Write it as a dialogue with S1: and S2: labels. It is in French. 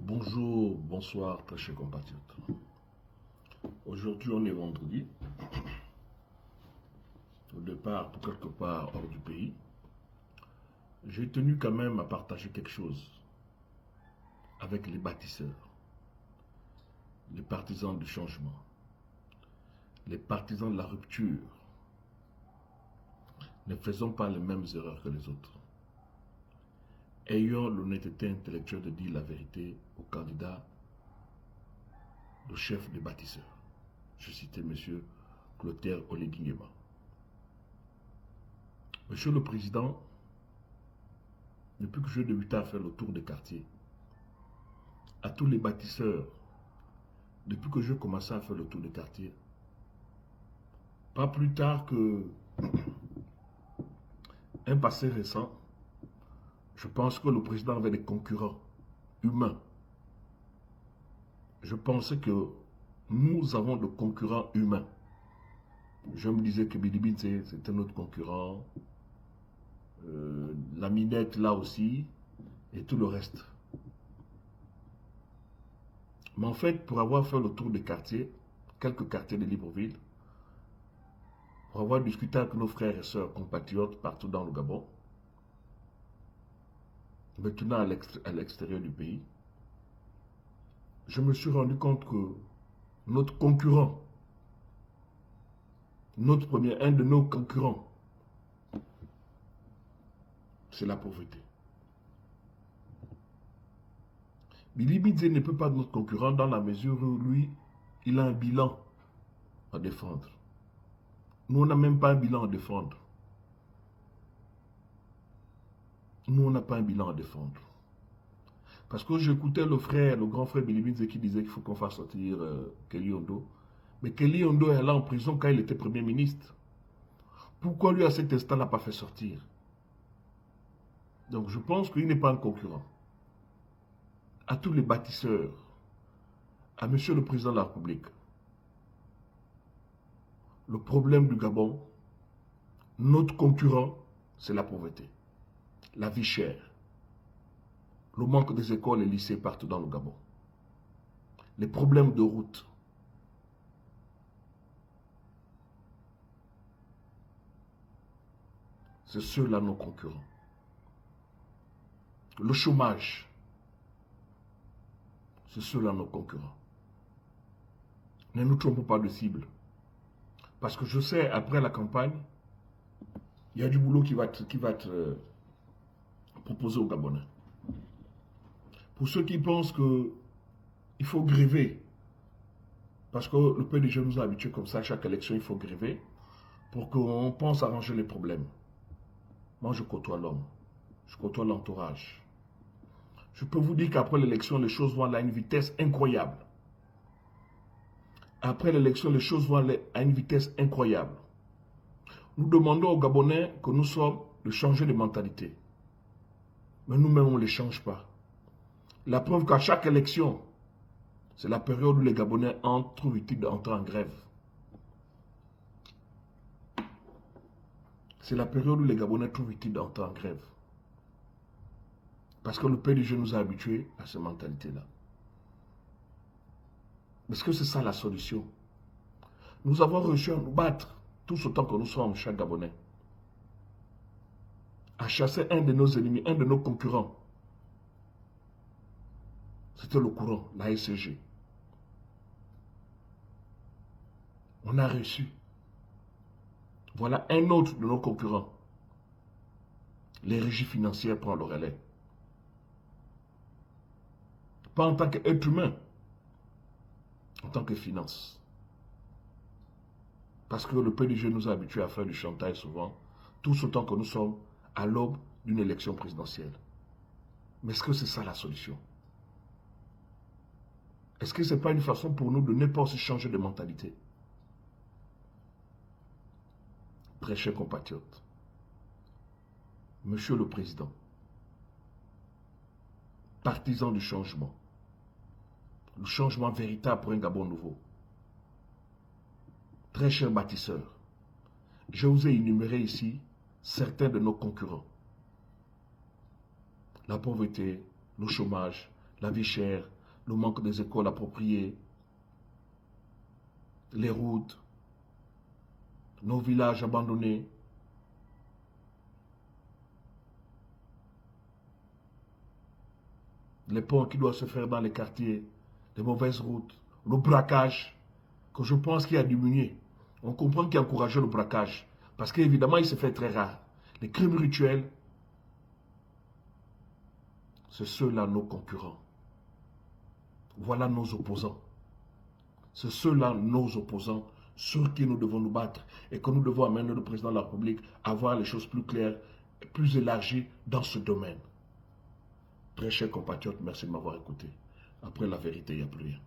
S1: Bonjour, bonsoir, très chers compatriotes. Aujourd'hui, on est vendredi. Au départ, pour quelque part hors du pays. J'ai tenu quand même à partager quelque chose avec les bâtisseurs, les partisans du changement, les partisans de la rupture. Ne faisons pas les mêmes erreurs que les autres. Ayons l'honnêteté intellectuelle de dire la vérité au candidat, au chef des bâtisseurs. Je citais M. Clotaire Oléguignema. Monsieur le Président, depuis que j'ai débuté à faire le tour des quartiers, à tous les bâtisseurs, depuis que j'ai commencé à faire le tour des quartiers, pas plus tard que un passé récent, je pense que le président avait des concurrents humains. Je pensais que nous avons des concurrents humains. Je me disais que Bilibin, c'était notre concurrent. La Minette, là aussi, et tout le reste. Mais en fait, pour avoir fait le tour des quartiers, quelques quartiers de Libreville, pour avoir discuté avec nos frères et sœurs compatriotes partout dans le Gabon, maintenant à l'extérieur du pays, je me suis rendu compte que notre concurrent, un de nos concurrents, c'est la pauvreté. Billy Bidze ne peut pas être notre concurrent dans la mesure où lui, il a un bilan à défendre. Nous, on n'a même pas un bilan à défendre. Nous, on n'a pas un bilan à défendre. Parce que j'écoutais le grand frère Billy Bidze qui disait qu'il faut qu'on fasse sortir Kelly Ondo. Mais Kelly Ondo est là en prison quand il était Premier ministre. Pourquoi lui, à cet instant, n'a pas fait sortir? Donc, je pense qu'il n'est pas un concurrent. À tous les bâtisseurs, à Monsieur le Président de la République, le problème du Gabon, notre concurrent, c'est la pauvreté, la vie chère, le manque des écoles et lycées partout dans le Gabon, les problèmes de route. C'est ceux-là nos concurrents. Le chômage, c'est ceux-là nos concurrents. Ne nous trompons pas de cible. Parce que je sais, après la campagne, il y a du boulot qui va être proposé aux Gabonais. Pour ceux qui pensent qu'il faut gréver, parce que le PDG nous a habitués comme ça, à chaque élection, il faut gréver, pour qu'on pense arranger les problèmes. Moi, je côtoie l'homme, je côtoie l'entourage. Je peux vous dire qu'après l'élection, les choses vont aller à une vitesse incroyable. Après l'élection, les choses vont aller à une vitesse incroyable. Nous demandons aux Gabonais que nous sommes de changer de mentalité. Mais nous-mêmes, on ne les change pas. La preuve qu'à chaque élection, c'est la période où les Gabonais trouvent utile d'entrer en grève. C'est la période où les Gabonais trouvent utile d'entrer en grève. Parce que le PDG nous a habitués à cette mentalité-là. Est-ce que c'est ça la solution? Nous avons réussi à nous battre, tous autant que nous sommes, chaque Gabonais, à chasser un de nos ennemis, un de nos concurrents. C'était le courant, la SCG. On a réussi. Voilà un autre de nos concurrents. Les régies financières prennent le relais. Pas en tant qu'être humain, en tant que finance. Parce que le PDG nous a habitués à faire du chantage souvent, tous autant que nous sommes à l'aube d'une élection présidentielle. Mais est-ce que c'est ça la solution? Est-ce que ce n'est pas une façon pour nous de ne pas aussi changer de mentalité? Très chers compatriotes, Monsieur le Président, partisan du changement, le changement véritable pour un Gabon nouveau, très chers bâtisseurs, je vous ai énuméré ici certains de nos concurrents. La pauvreté, le chômage, la vie chère, le manque des écoles appropriées, les routes, nos villages abandonnés. Les ponts qui doivent se faire dans les quartiers, les mauvaises routes, le braquage, que je pense qu'il a diminué. On comprend qu'il a encouragé le braquage, parce qu'évidemment, il se fait très rare. Les crimes rituels, c'est ceux-là nos concurrents. Voilà nos opposants. C'est ceux-là nos opposants sur qui nous devons nous battre et que nous devons amener le président de la République à voir les choses plus claires et plus élargies dans ce domaine. Très chers compatriotes, merci de m'avoir écouté. Après la vérité, il n'y a plus rien.